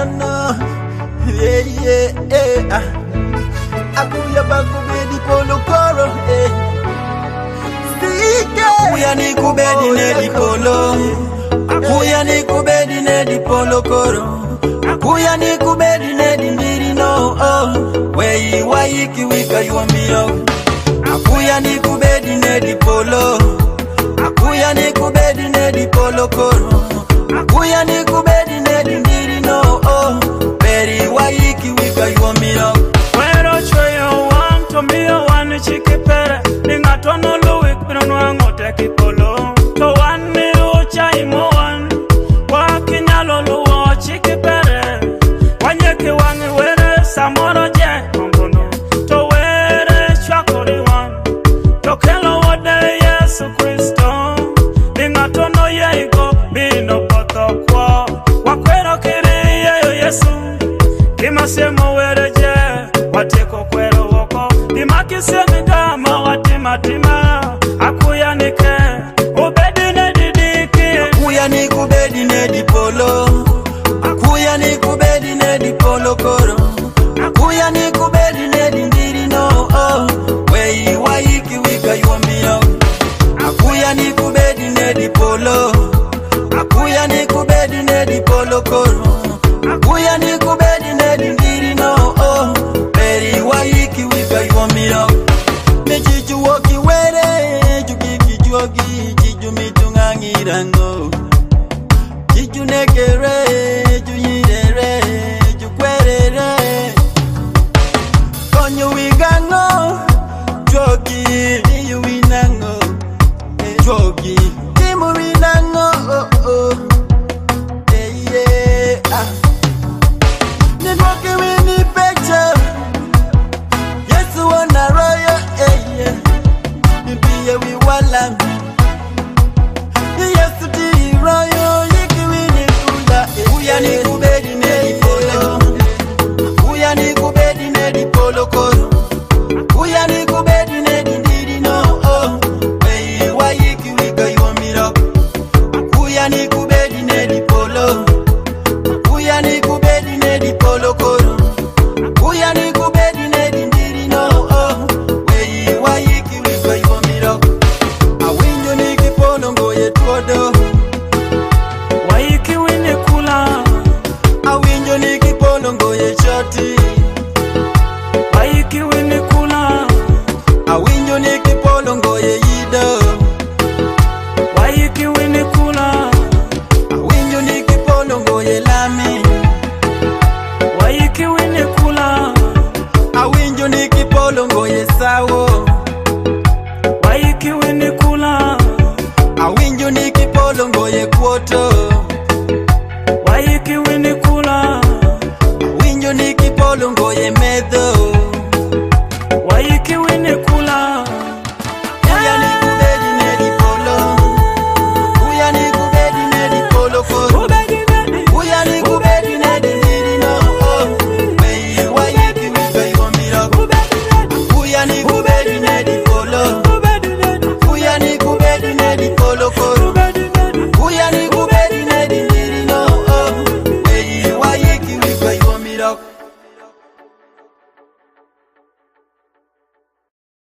no. Yeah. Akuya baku bedi polo koro. Akuya ni kubedi nedi polo. Akuya ni kubedi nedi polo koro. Akuya ni kubedi nedi ndiri no. Wei waiki wika yuambio. Akuya ni kubedi nedi polo. Akuya ni kubedi nedi polo koro. Akuya ni kubedi nedi ndiri no. Beri waiki wika yuambio. Wero choyo wang tomio wani chikipere. Ningatono luwik pinonwango teki polo. To wani ucha imo wan. Wakinyalo luwo chikipere. Wanyeki wangi were samoro je kombono. To were chwakori wan. To kelo wode Yesu Kristo. Ningatono yeigo bino poto kwa. Wakwero kiri yeyo Yesu. Kima semo were je wateko kwero woko. Kima kisemi dama